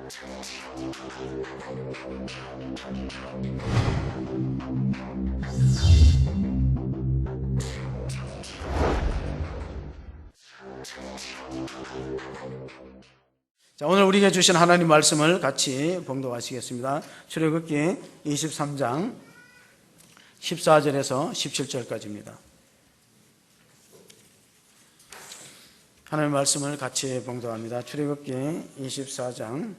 자, 오늘 우리에게 주신 하나님 말씀을 같이 봉독하시겠습니다. 출애굽기 23장 14절에서 17절까지입니다. 하나님 말씀을 같이 봉독합니다. 출애굽기 24장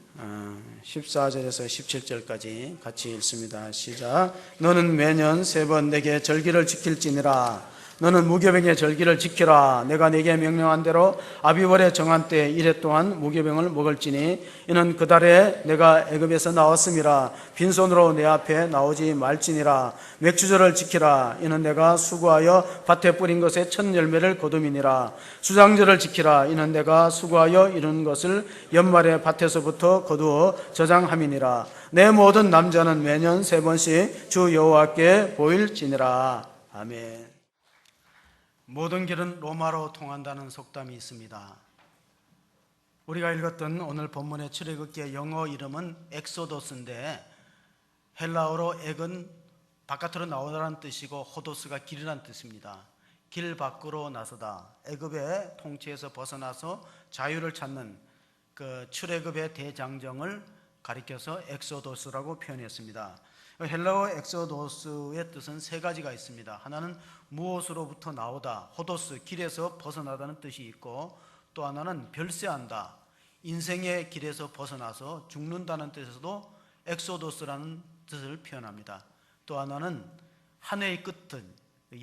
14절에서 17절까지 같이 읽습니다. 시작. 너는 매년 3번 내게 절기를 지킬지니라. 너는 무교병의 절기를 지키라. 내가 네게 명령한 대로 아비월에 정한 때 이래 동안 무교병을 먹을지니 이는 그 달에 내가 애굽에서 나왔음이라. 빈손으로 내 앞에 나오지 말지니라. 맥주절을 지키라. 이는 내가 수고하여 밭에 뿌린 것의 첫 열매를 거둠이니라. 수장절을 지키라. 이는 내가 수고하여 이룬 것을 연말에 밭에서부터 거두어 저장함이니라. 내 모든 남자는 매년 3번씩 주 여호와께 보일지니라. 아멘. 모든 길은 로마로 통한다는 속담이 있습니다. 우리가 읽었던 오늘 본문의 출애굽기의 영어 이름은 엑소도스인데 헬라어로 엑은 바깥으로 나오다는 뜻이고 호도스가 길이라는 뜻입니다. 길 밖으로 나서다. 애굽의 통치에서 벗어나서 자유를 찾는 그 출애굽의 대장정을 가리켜서 엑소도스라고 표현했습니다. 헬라어 엑소도스의 뜻은 3가지가 있습니다. 하나는 무엇으로부터 나오다, 호도스, 길에서 벗어나다는 뜻이 있고, 또 하나는 별세한다, 인생의 길에서 벗어나서 죽는다는 뜻에서도 엑소도스라는 뜻을 표현합니다. 또 하나는 한 해의 끝은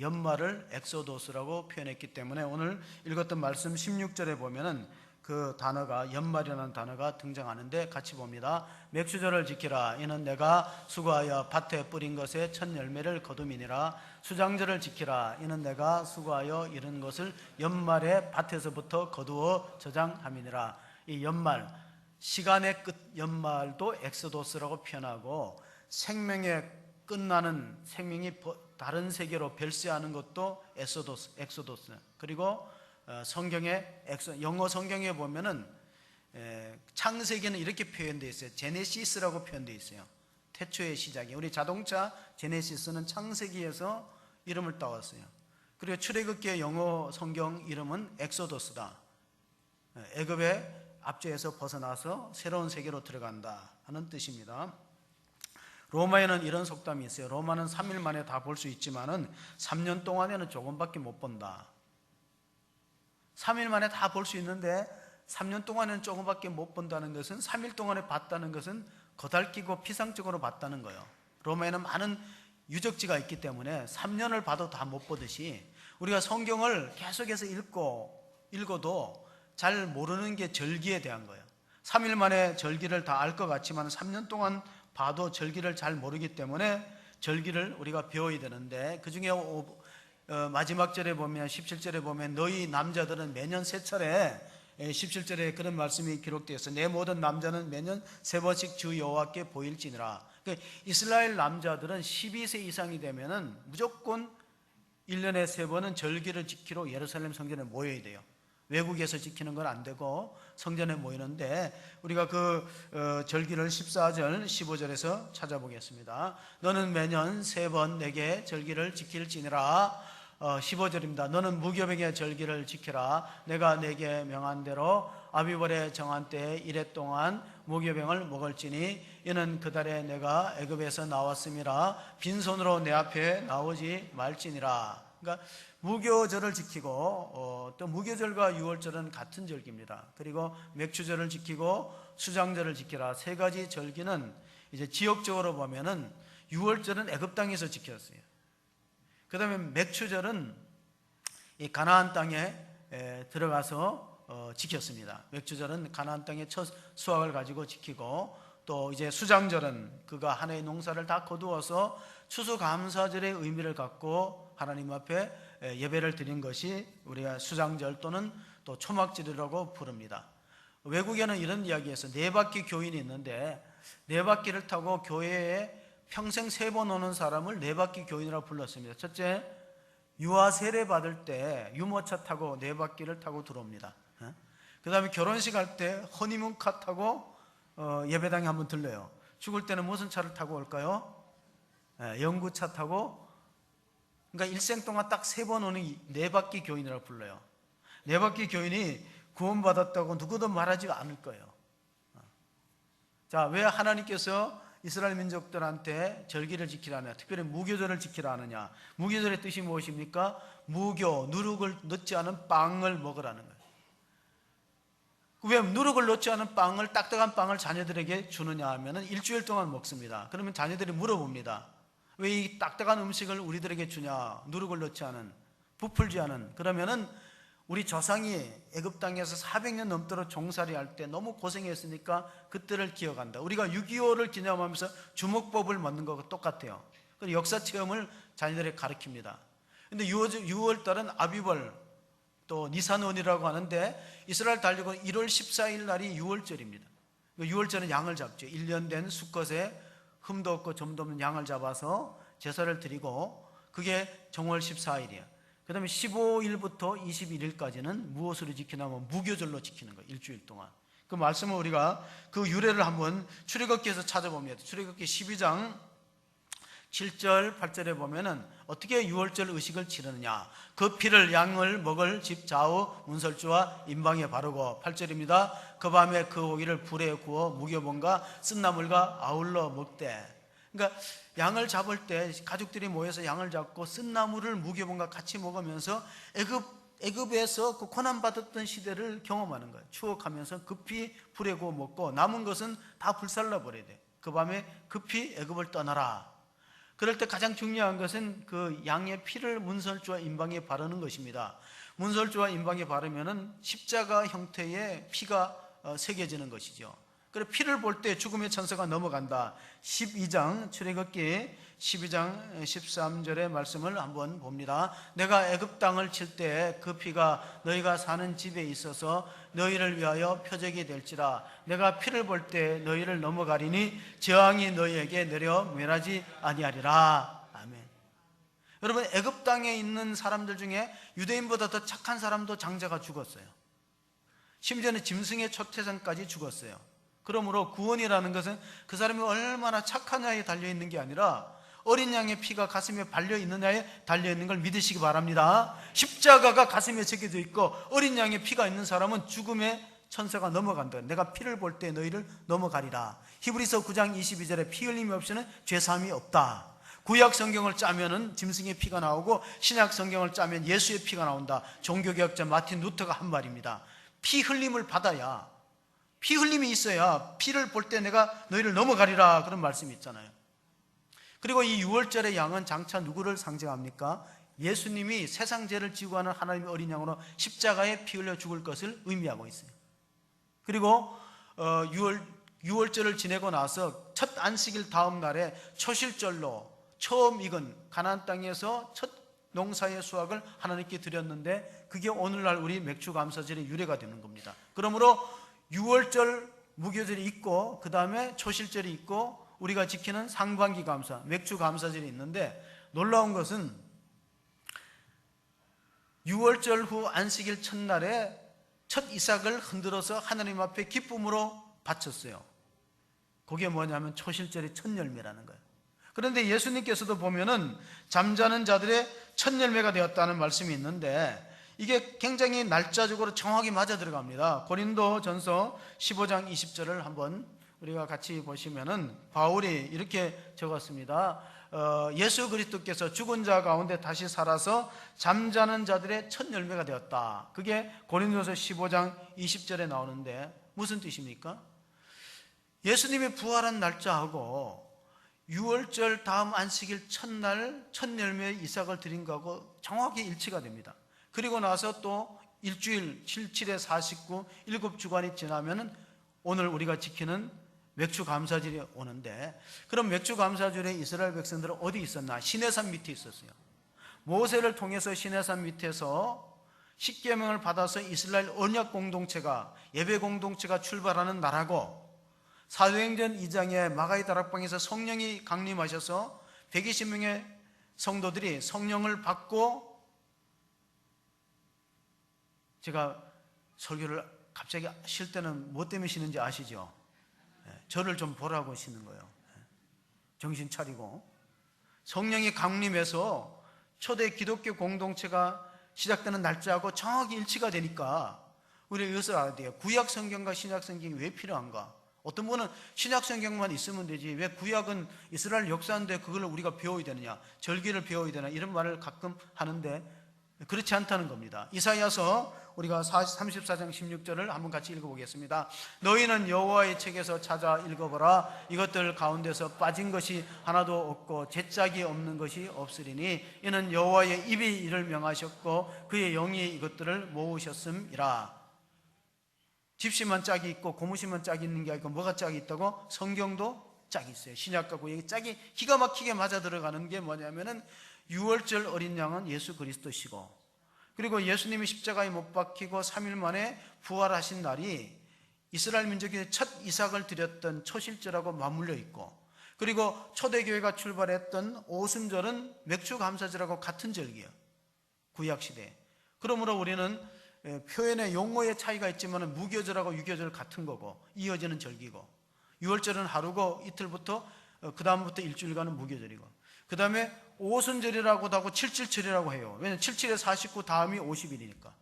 연말을 엑소도스라고 표현했기 때문에 오늘 읽었던 말씀 16절에 보면은 그 단어가 연말이라는 단어가 등장하는데 같이 봅니다. 맥주절을 지키라. 이는 내가 수고하여 밭에 뿌린 것의 첫 열매를 거둠이니라. 수장절을 지키라. 이는 내가 수고하여 이룬 것을 연말에 밭에서부터 거두어 저장함이니라. 이 연말, 시간의 끝 연말도 엑소도스라고 표현하고 생명의 끝나는 생명이 다른 세계로 별세하는 것도 엑소도스. 그리고 성경에 영어 성경에 보면은 창세기는 이렇게 표현되어 있어요. 제네시스라고 표현되어 있어요. 태초의 시작이. 우리 자동차 제네시스는 창세기에서 이름을 따왔어요. 그리고 출애굽기의 영어 성경 이름은 엑소도스다. 애굽의 압제에서 벗어나서 새로운 세계로 들어간다 하는 뜻입니다. 로마에는 이런 속담이 있어요. 로마는 3일 만에 다 볼 수 있지만은 3년 동안에는 조금밖에 못 본다. 3일 만에 다 볼 수 있는데 3년 동안에는 조금밖에 못 본다는 것은 3일 동안에 봤다는 것은 거달끼고 피상적으로 봤다는 거예요. 로마에는 많은 유적지가 있기 때문에 3년을 봐도 다 못 보듯이 우리가 성경을 계속해서 읽어도 잘 모르는 게 절기에 대한 거예요. 3일 만에 절기를 다 알 것 같지만 3년 동안 봐도 절기를 잘 모르기 때문에 절기를 우리가 배워야 되는데 그 중에 마지막 절에 보면 17절에 보면 너희 남자들은 매년 3차례 17절에 그런 말씀이 기록되어 있어요. 내 모든 남자는 매년 3번씩 주 여호와께 보일지니라. 그러니까 이스라엘 남자들은 12세 이상이 되면은 무조건 1년에 3번은 절기를 지키러 예루살렘 성전에 모여야 돼요. 외국에서 지키는 건 안 되고 성전에 모이는데 우리가 그 절기를 14절 15절에서 찾아보겠습니다. 너는 매년 3번 내게 절기를 지킬지니라. 15절입니다. 너는 무교병의 절기를 지키라. 내가 내게 명한 대로 아비월에 정한 때에 이래 동안 무교병을 먹을지니 이는 그 달에 내가 애굽에서 나왔음이라. 빈손으로 내 앞에 나오지 말지니라. 그러니까 무교절을 지키고 또 무교절과 유월절은 같은 절기입니다. 그리고 맥주절을 지키고 수장절을 지키라. 3가지 절기는 이제 지역적으로 보면은 유월절은 애굽 땅에서 지켰어요. 그 다음에 맥주절은 이 가나안 땅에 들어가서 지켰습니다. 맥주절은 가나안 땅의 첫 수확을 가지고 지키고 또 이제 수장절은 그가 한 해의 농사를 다 거두어서 추수감사절의 의미를 갖고 하나님 앞에 예배를 드린 것이 우리가 수장절 또는 또 초막절이라고 부릅니다. 외국에는 이런 이야기에서 4바퀴 교인이 있는데 4바퀴를 타고 교회에 평생 3번 오는 사람을 4바퀴 교인이라고 불렀습니다. 첫째, 유아 세례 받을 때 유모차 타고 4바퀴를 타고 들어옵니다. 그 다음에 결혼식 할 때 허니문카 타고 예배당에 한번 들러요. 죽을 때는 무슨 차를 타고 올까요? 영구차 타고, 그러니까 일생 동안 딱 3번 오는 네바퀴 교인이라고 불러요. 네바퀴 교인이 구원받았다고 누구도 말하지 않을 거예요. 자, 왜 하나님께서 이스라엘 민족들한테 절기를 지키라 하느냐, 특별히 무교절을 지키라 하느냐? 무교절의 뜻이 무엇입니까? 무교, 누룩을 넣지 않은 빵을 먹으라는 거예요. 왜 누룩을 넣지 않은 빵을, 딱딱한 빵을 자녀들에게 주느냐 하면 일주일 동안 먹습니다. 그러면 자녀들이 물어봅니다. 왜 이 딱딱한 음식을 우리들에게 주냐? 누룩을 넣지 않은, 부풀지 않은. 그러면은 우리 조상이 애굽 땅에서 400년 넘도록 종살이 할 때 너무 고생했으니까 그때를 기억한다. 우리가 6.25를 기념하면서 주먹밥을 먹는 것과 똑같아요. 그래서 역사 체험을 자녀들에게 가르칩니다. 근데 6월 달은 아비벌, 또 니산원이라고 하는데 이스라엘 달력은 1월 14일 날이 6월절입니다. 6월절은 양을 잡죠. 1년 된 수컷에 흠도 없고 점도 없는 양을 잡아서 제사를 드리고, 그게 정월 14일이에요. 그 다음에 15일부터 21일까지는 무엇으로 지키냐면 무교절로 지키는 거예요. 일주일 동안. 그 말씀을 우리가 그 유래를 한번 출애굽기에서 찾아봅니다. 출애굽기 12장 7절 8절에 보면은 어떻게 유월절 의식을 치르느냐, 그 피를 양을 먹을 집 좌우 문설주와 임방에 바르고, 8절입니다. 그 밤에 그 고기를 불에 구워 무교본과 쓴나물과 아울러 먹되. 그러니까 양을 잡을 때 가족들이 모여서 양을 잡고 쓴나물을 무교본과 같이 먹으면서 애굽에서 그 고난받았던 시대를 경험하는 거예요. 추억하면서 급히 불에 구워 먹고, 남은 것은 다 불살라 버려야 돼. 그 밤에 급히 애굽을 떠나라. 그럴 때 가장 중요한 것은 그 양의 피를 문설주와 임방에 바르는 것입니다. 문설주와 임방에 바르면은 십자가 형태의 피가 새겨지는 것이죠. 그래서 피를 볼 때 죽음의 천사가 넘어간다. 12장 출애굽기 12장 13절의 말씀을 한번 봅니다. 내가 애굽 땅을 칠 때 그 피가 너희가 사는 집에 있어서 너희를 위하여 표적이 될지라. 내가 피를 볼 때 너희를 넘어가리니 재앙이 너희에게 내려 멸하지 아니하리라. 아멘. 여러분, 애굽 땅에 있는 사람들 중에 유대인보다 더 착한 사람도 장자가 죽었어요. 심지어는 짐승의 초태생까지 죽었어요. 그러므로 구원이라는 것은 그 사람이 얼마나 착하냐에 달려있는 게 아니라 어린 양의 피가 가슴에 발려있느냐에 달려있는 걸 믿으시기 바랍니다. 십자가가 가슴에 새겨져 있고 어린 양의 피가 있는 사람은 죽음의 천사가 넘어간다. 내가 피를 볼 때 너희를 넘어가리라. 히브리서 9장 22절에 피 흘림이 없이는 죄사함이 없다. 구약 성경을 짜면은 짐승의 피가 나오고 신약 성경을 짜면 예수의 피가 나온다. 종교개혁자 마틴 루터가 한 말입니다. 피 흘림을 받아야, 피 흘림이 있어야 피를 볼 때 내가 너희를 넘어가리라, 그런 말씀이 있잖아요. 그리고 이 6월절의 양은 장차 누구를 상징합니까? 예수님이 세상 죄를 지고 하는 하나님의 어린 양으로 십자가에 피 흘려 죽을 것을 의미하고 있어요. 그리고 6월절을 지내고 나서 첫 안식일 다음 날에 초실절로 처음 익은 가나안 땅에서 첫 농사의 수확을 하나님께 드렸는데, 그게 오늘날 우리 맥주 감사절의 유래가 되는 겁니다. 그러므로 6월절 무교절이 있고, 그 다음에 초실절이 있고, 우리가 지키는 상반기 감사, 맥주 감사절이 있는데, 놀라운 것은 6월절 후 안식일 첫날에 첫 이삭을 흔들어서 하나님 앞에 기쁨으로 바쳤어요. 그게 뭐냐면 초실절의 첫 열매라는 거예요. 그런데 예수님께서도 보면은 잠자는 자들의 첫 열매가 되었다는 말씀이 있는데, 이게 굉장히 날짜적으로 정확히 맞아 들어갑니다. 고린도전서 15장 20절을 한번 우리가 같이 보시면은 바울이 이렇게 적었습니다. 예수 그리스도께서 죽은 자 가운데 다시 살아서 잠자는 자들의 첫 열매가 되었다. 그게 고린도서 15장 20절에 나오는데 무슨 뜻입니까? 예수님이 부활한 날짜하고 6월절 다음 안식일 첫날 첫 열매 이삭을 드린 거하고 정확히 일치가 됩니다. 그리고 나서 또 일주일 7에 49 7주간이 지나면은 오늘 우리가 지키는 맥주 감사절이 오는데, 그럼 맥주 감사절에 이스라엘 백성들은 어디 있었나? 시내산 밑에 있었어요. 모세를 통해서 시내산 밑에서 십계명을 받아서 이스라엘 언약 공동체가, 예배 공동체가 출발하는 날하고, 사도행전 2장에 마가의 다락방에서 성령이 강림하셔서 120명의 성도들이 성령을 받고, 제가 설교를 갑자기 쉴 때는 뭐 때문에 쉬는지 아시죠? 저를 좀 보라고 하시는 거예요. 정신 차리고. 성령이 강림해서 초대 기독교 공동체가 시작되는 날짜하고 정확히 일치가 되니까 우리가 이것을 알아야 돼요. 구약 성경과 신약 성경이 왜 필요한가? 어떤 분은 신약 성경만 있으면 되지 왜 구약은 이스라엘 역사인데 그걸 우리가 배워야 되느냐, 절기를 배워야 되나, 이런 말을 가끔 하는데 그렇지 않다는 겁니다. 이사야서 우리가 34장 16절을 한번 같이 읽어보겠습니다. 너희는 여호와의 책에서 찾아 읽어보라. 이것들 가운데서 빠진 것이 하나도 없고 제짝이 없는 것이 없으리니 이는 여호와의 입이 이를 명하셨고 그의 영이 이것들을 모으셨음이라. 집시만 짝이 있고 고무신만 짝이 있는 게 아니고 뭐가 짝이 있다고? 성경도 짝이 있어요. 신약과 구약이 짝이 기가 막히게 맞아 들어가는 게 뭐냐면은 유월절 어린 양은 예수 그리스도시고, 그리고 예수님이 십자가에 못 박히고 3일 만에 부활하신 날이 이스라엘 민족이 첫 이삭을 드렸던 초실절하고 맞물려 있고, 그리고 초대교회가 출발했던 오순절은 맥주감사절하고 같은 절기예요, 구약시대에. 그러므로 우리는 표현의 용어의 차이가 있지만 무교절하고 유교절 같은 거고 이어지는 절기고, 유월절은 하루고 이틀부터 그 다음부터 일주일간은 무교절이고, 그 다음에 오순절이라고도 하고 칠칠절이라고 해요. 왜냐하면 77에 49 다음이 50일이니까.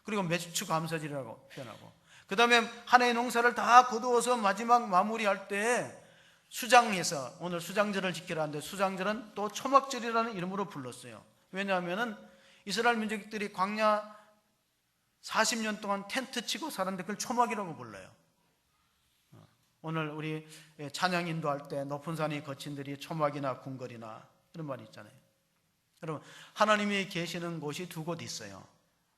그리고 매주감사절이라고 표현하고, 그 다음에 한 해의 농사를 다 거두어서 마지막 마무리할 때 수장해서 오늘 수장절을 지키라 하는데 수장절은 또 초막절이라는 이름으로 불렀어요. 왜냐하면 이스라엘 민족들이 광야 40년 동안 텐트 치고 살았는데 그걸 초막이라고 불러요. 오늘 우리 찬양 인도할 때 높은 산이 거친들이 초막이나 궁궐이나 이런 말이 있잖아요. 여러분, 하나님이 계시는 곳이 두 곳 있어요.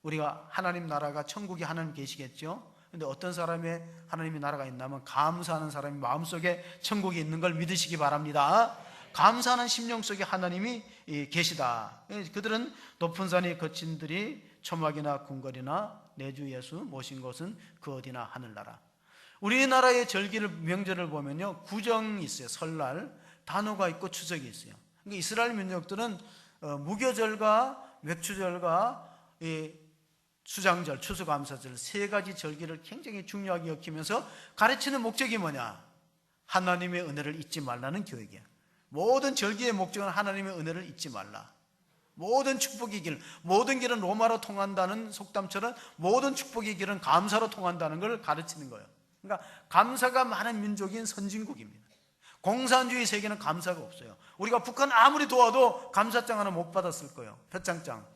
우리가 하나님 나라가 천국에 하나님 계시겠죠. 근데 어떤 사람의 하나님의 나라가 있냐면 감사하는 사람이 마음속에 천국이 있는 걸 믿으시기 바랍니다. 감사하는 심령 속에 하나님이 계시다. 그들은 높은 산이 거친들이 초막이나 궁궐이나 내 주 예수 모신 곳은 그 어디나 하늘나라. 우리나라의 절기를 명절을 보면요, 구정이 있어요. 설날, 단오가 있고 추석이 있어요. 그러니까 이스라엘 민족들은 무교절과 맥주절과 수장절, 추수감사절 세 가지 절기를 굉장히 중요하게 여기면서 가르치는 목적이 뭐냐? 하나님의 은혜를 잊지 말라는 교육이야. 모든 절기의 목적은 하나님의 은혜를 잊지 말라. 모든 축복의 길, 모든 길은 로마로 통한다는 속담처럼 모든 축복의 길은 감사로 통한다는 걸 가르치는 거예요. 그러니까 감사가 많은 민족인 선진국입니다. 공산주의 세계는 감사가 없어요. 우리가 북한 아무리 도와도 감사장 하나 못 받았을 거예요. 표창장.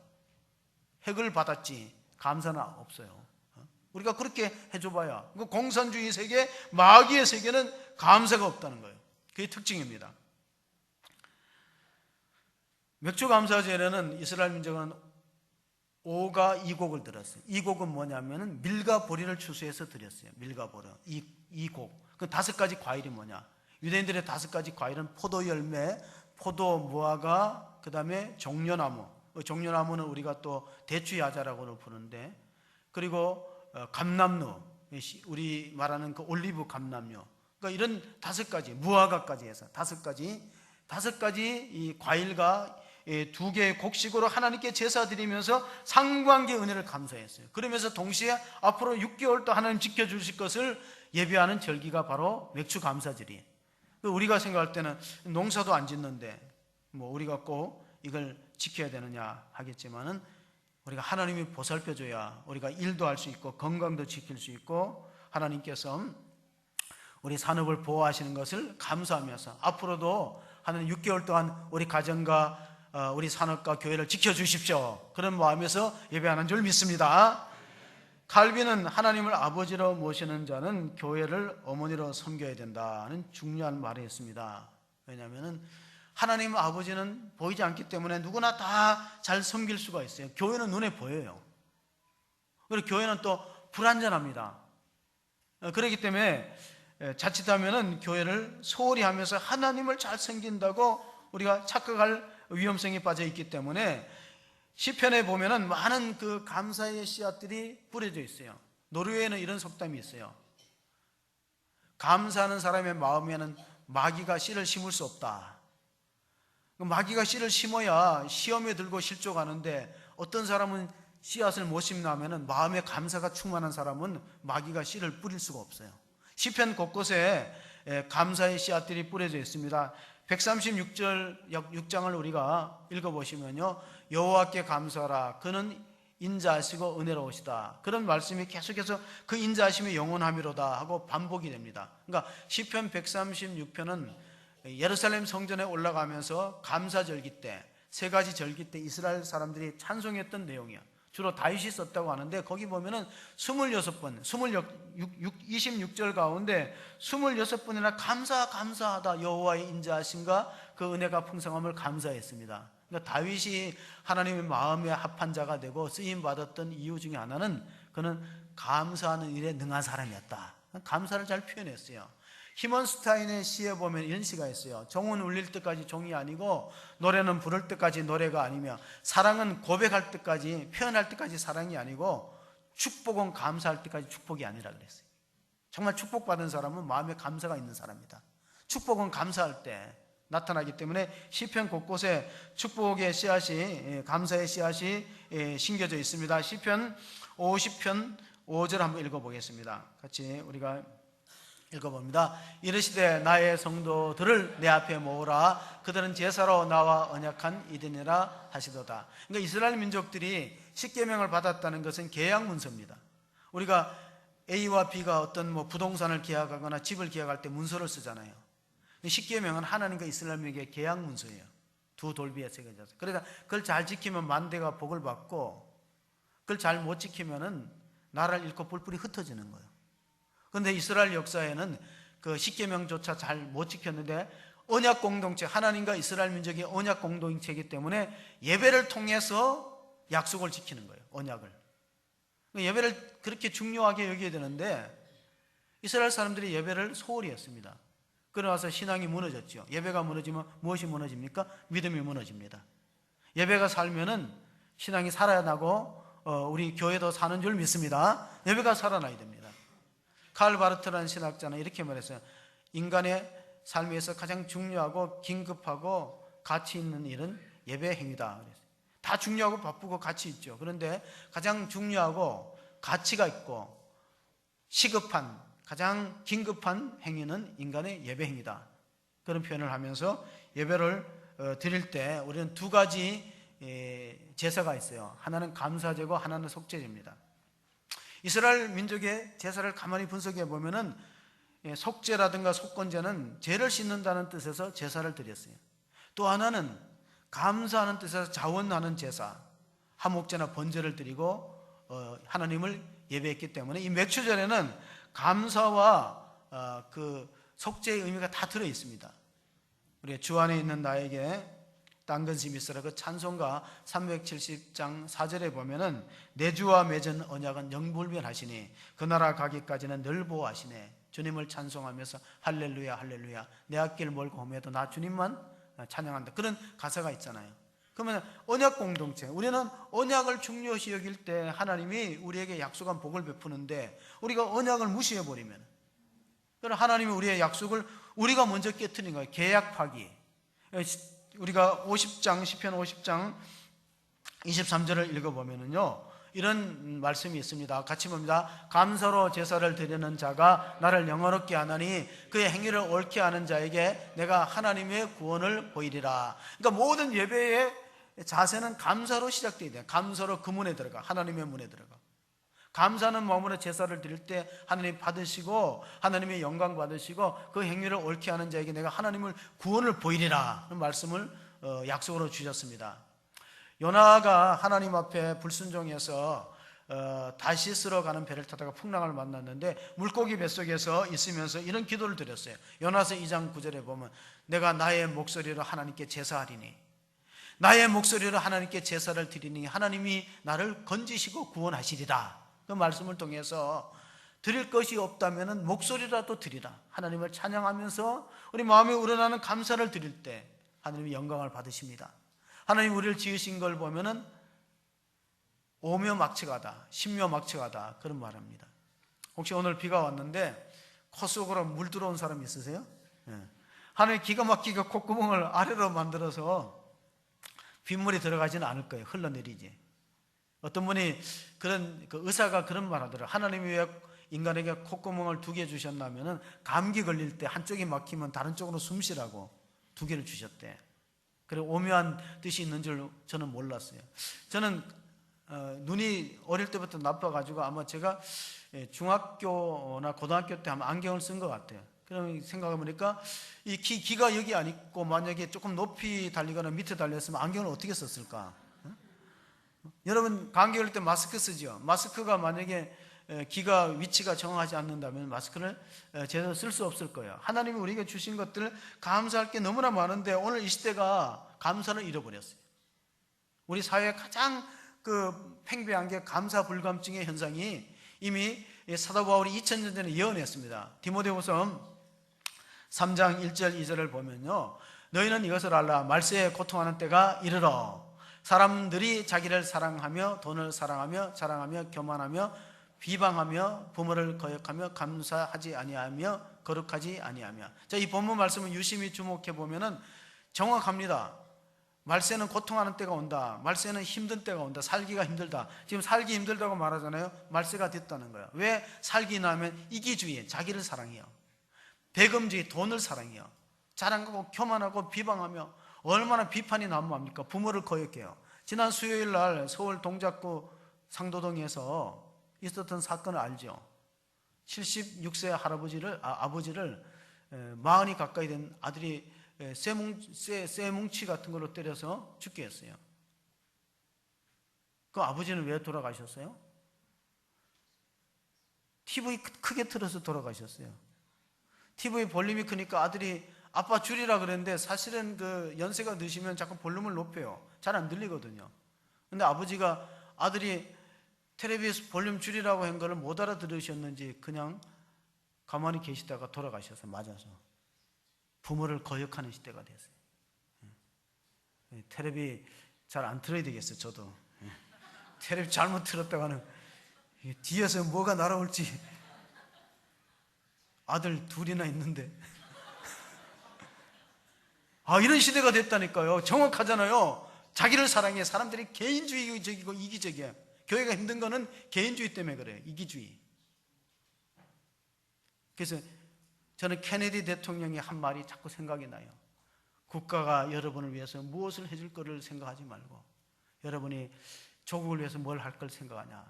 핵을 받았지 감사는 없어요. 우리가 그렇게 해줘봐야. 공산주의 세계, 마귀의 세계는 감사가 없다는 거예요. 그게 특징입니다. 맥주감사절에는 이스라엘 민족은 오가 이곡을 드렸어요. 이곡은 뭐냐면은 밀과 보리를 추수해서 드렸어요. 밀과 보리. 이곡. 그 5가지 과일이 뭐냐? 유대인들의 5가지 과일은 포도 열매, 포도 무화과, 그 다음에 종려나무. 종려나무는 우리가 또 대추야자라고 부르는데, 그리고 감람루, 우리 말하는 그 올리브 감람류. 그러니까 이런 5가지, 무화과까지 해서 5가지 이 과일과 2개의 곡식으로 하나님께 제사 드리면서 상관계 은혜를 감사했어요. 그러면서 동시에 앞으로 6개월 또 하나님 지켜주실 것을 예배하는 절기가 바로 맥주감사절이에요. 우리가 생각할 때는 농사도 안 짓는데 뭐 우리가 꼭 이걸 지켜야 되느냐 하겠지만은 우리가 하나님이 보살펴줘야 우리가 일도 할 수 있고 건강도 지킬 수 있고 하나님께서 우리 산업을 보호하시는 것을 감사하면서 앞으로도 하나님 6개월 동안 우리 가정과 우리 산업과 교회를 지켜주십시오. 그런 마음에서 예배하는 줄 믿습니다. 칼빈은 하나님을 아버지로 모시는 자는 교회를 어머니로 섬겨야 된다는 중요한 말을 했습니다. 왜냐하면 하나님 아버지는 보이지 않기 때문에 누구나 다 잘 섬길 수가 있어요. 교회는 눈에 보여요. 그리고 교회는 또 불완전합니다. 그렇기 때문에 자칫하면 교회를 소홀히 하면서 하나님을 잘 섬긴다고 우리가 착각할 위험성이 빠져 있기 때문에 시편에 보면은 많은 그 감사의 씨앗들이 뿌려져 있어요. 노르웨이는 이런 속담이 있어요. 감사하는 사람의 마음에는 마귀가 씨를 심을 수 없다. 마귀가 씨를 심어야 시험에 들고 실족하는데 어떤 사람은 씨앗을 못 심나면은 마음에 감사가 충만한 사람은 마귀가 씨를 뿌릴 수가 없어요. 시편 곳곳에 감사의 씨앗들이 뿌려져 있습니다. 136절 6장을 우리가 읽어보시면요, 여호와께 감사하라 그는 인자하시고 은혜로우시다, 그런 말씀이 계속해서 그 인자하심이 영원함이로다 하고 반복이 됩니다. 그러니까 시편 136편은 예루살렘 성전에 올라가면서 감사절기 때, 세 가지 절기 때 이스라엘 사람들이 찬송했던 내용이야. 주로 다윗이 썼다고 하는데, 거기 보면은 26번, 26절 가운데 26번이나 감사하다, 여호와의 인자하심과 그 은혜가 풍성함을 감사했습니다. 그러니까 다윗이 하나님의 마음에 합한 자가 되고 쓰임 받았던 이유 중에 하나는 그는 감사하는 일에 능한 사람이었다. 감사를 잘 표현했어요. 히먼스타인의 시에 보면 이런 시가 있어요. 종은 울릴 때까지 종이 아니고 노래는 부를 때까지 노래가 아니며 사랑은 고백할 때까지, 표현할 때까지 사랑이 아니고 축복은 감사할 때까지 축복이 아니라 그랬어요. 정말 축복받은 사람은 마음에 감사가 있는 사람이다. 축복은 감사할 때 나타나기 때문에 시편 곳곳에 축복의 씨앗이, 감사의 씨앗이 심겨져 있습니다. 시편 50편 5절 한번 읽어보겠습니다. 같이 우리가 읽어봅니다. 이르시되 나의 성도들을 내 앞에 모으라, 그들은 제사로 나와 언약한 이되니라 하시도다. 그러니까 이스라엘 민족들이 십계명을 받았다는 것은 계약 문서입니다. 우리가 A와 B가 어떤 부동산을 계약하거나 집을 계약할 때 문서를 쓰잖아요. 십계명은 하나님과 이스라엘에게 계약 문서예요. 두 돌비에 새겨져서. 그러니까 그걸 잘 지키면 만대가 복을 받고, 그걸 잘 못 지키면은 나라를 잃고 뿔뿔이 흩어지는 거예요. 그런데 이스라엘 역사에는 그 십계명조차 잘 못 지켰는데, 언약 공동체, 하나님과 이스라엘 민족이 언약 공동체이기 때문에 예배를 통해서 약속을 지키는 거예요. 언약을. 예배를 그렇게 중요하게 여겨야 되는데 이스라엘 사람들이 예배를 소홀히 했습니다. 그러나서 신앙이 무너졌죠. 예배가 무너지면 무엇이 무너집니까? 믿음이 무너집니다. 예배가 살면은 신앙이 살아나고 우리 교회도 사는 줄 믿습니다. 예배가 살아나야 됩니다. 칼 바르트라는 신학자는 이렇게 말했어요. 인간의 삶에서 가장 중요하고 긴급하고 가치 있는 일은 예배 행위다. 다 중요하고 바쁘고 가치 있죠. 그런데 가장 중요하고 가치가 있고 시급한, 가장 긴급한 행위는 인간의 예배 행위다. 그런 표현을 하면서 예배를 드릴 때 우리는 두 가지 제사가 있어요. 하나는 감사제고 하나는 속죄제입니다. 이스라엘 민족의 제사를 가만히 분석해 보면은 속죄라든가 속건제는 죄를 씻는다는 뜻에서 제사를 드렸어요. 또 하나는 감사하는 뜻에서 자원하는 제사, 화목제나 번제를 드리고 하나님을 예배했기 때문에 이 맥추절에는 감사와 그 속죄의 의미가 다 들어 있습니다. 우리 주 안에 있는 나에게 딴 근심이 있으라, 그 찬송가 370장 4절에 보면은 내 주와 맺은 언약은 영불변하시니 그 나라 가기까지는 늘 보호하시네. 주님을 찬송하면서 할렐루야 할렐루야, 내 앞길 멀고 험해도 나 주님만 찬양한다, 그런 가사가 있잖아요. 그러면 언약 공동체, 우리는 언약을 중요시 여길 때 하나님이 우리에게 약속한 복을 베푸는데 우리가 언약을 무시해버리면, 그럼 하나님이 우리의 약속을 우리가 먼저 깨트린 거예요. 계약 파기. 우리가 50장, 시편 50장 23절을 읽어보면은요, 이런 말씀이 있습니다. 같이 봅니다. 감사로 제사를 드리는 자가 나를 영화롭게 하나니 그의 행위를 옳게 하는 자에게 내가 하나님의 구원을 보이리라. 그러니까 모든 예배의 자세는 감사로 시작되어야 돼요. 감사로 그 문에 들어가, 하나님의 문에 들어가. 감사하는 마음으로 제사를 드릴 때 하나님 받으시고 하나님의 영광 받으시고 그 행위를 옳게 하는 자에게 내가 하나님을 구원을 보이리라 는 말씀을 약속으로 주셨습니다. 요나가 하나님 앞에 불순종해서 다시스로 가는 배를 타다가 풍랑을 만났는데 물고기 뱃속에서 있으면서 이런 기도를 드렸어요. 요나서 2장 9절에 보면 내가 나의 목소리로 하나님께 제사하리니, 나의 목소리로 하나님께 제사를 드리니 하나님이 나를 건지시고 구원하시리라. 그 말씀을 통해서 드릴 것이 없다면 목소리라도 드리라. 하나님을 찬양하면서 우리 마음에 우러나는 감사를 드릴 때 하나님이 영광을 받으십니다. 하나님 우리를 지으신 걸 보면은 오며 막측하다, 십며 막측하다, 그런 말합니다. 혹시 오늘 비가 왔는데 코 속으로 물 들어온 사람 있으세요? 하나님 기가 막히게 콧구멍을 아래로 만들어서 빗물이 들어가지는 않을 거예요. 흘러내리지. 어떤 분이 그 의사가 그런 말 하더라고요. 하나님이 왜 인간에게 콧구멍을 2개 주셨다면은 감기 걸릴 때 한쪽이 막히면 다른 쪽으로 숨 쉬라고 2개를 주셨대. 그리고 오묘한 뜻이 있는 줄 저는 몰랐어요. 저는 눈이 어릴 때부터 나빠가지고 아마 제가 중학교나 고등학교 때 아마 안경을 쓴 것 같아요. 그럼 생각해보니까 이 귀가 여기 안 있고 만약에 조금 높이 달리거나 밑에 달렸으면 안경을 어떻게 썼을까? 여러분 감기 걸릴 때 마스크 쓰죠. 마스크가 만약에 귀가 위치가 정하지 않는다면 마스크를 제대로 쓸 수 없을 거예요. 하나님이 우리에게 주신 것들 감사할 게 너무나 많은데 오늘 이 시대가 감사를 잃어버렸어요. 우리 사회에 가장 팽배한 게 감사 불감증의 현상이 이미 사도 바울이 2000년 전에 예언했습니다. 디모데후서 3장 1절 2절을 보면요, 너희는 이것을 알라. 말세에 고통하는 때가 이르러 사람들이 자기를 사랑하며 돈을 사랑하며 자랑하며 교만하며 비방하며 부모를 거역하며 감사하지 아니하며 거룩하지 아니하며. 자, 이 본문 말씀을 유심히 주목해 보면은 정확합니다. 말세는 고통하는 때가 온다. 말세는 힘든 때가 온다. 살기가 힘들다. 지금 살기 힘들다고 말하잖아요. 말세가 됐다는 거예요. 왜 살기나 하면 이기주의, 자기를 사랑해요. 배금주의, 돈을 사랑해요. 자랑하고 교만하고 비방하며 얼마나 비판이 난무합니까? 부모를 거역해요. 지난 수요일 날 서울 동작구 상도동에서 있었던 사건을 알죠. 76세 아버지를 40이 가까이 된 아들이 쇠뭉치 같은 걸로 때려서 죽게 했어요. 그 아버지는 왜 돌아가셨어요? TV 크게 틀어서 돌아가셨어요. TV 볼륨이 크니까 아들이 아빠 줄이라 그랬는데 사실은 연세가 드시면 자꾸 볼륨을 높여요. 잘 안 들리거든요. 근데 아버지가 아들이 텔레비에서 볼륨 줄이라고 한 거를 못 알아들으셨는지 그냥 가만히 계시다가 돌아가셔서 맞아서 부모를 거역하는 시대가 됐어요. 텔레비 잘 안 틀어야 되겠어요. 저도 텔레비 잘못 틀었다가는 뒤에서 뭐가 날아올지. 아들 2이나 있는데 이런 시대가 됐다니까요. 정확하잖아요. 자기를 사랑해. 사람들이 개인주의적이고 이기적이에요. 교회가 힘든 거는 개인주의 때문에 그래요. 이기주의. 그래서 저는 케네디 대통령이 한 말이 자꾸 생각이 나요. 국가가 여러분을 위해서 무엇을 해줄 거를 생각하지 말고 여러분이 조국을 위해서 뭘 할 걸 생각하냐.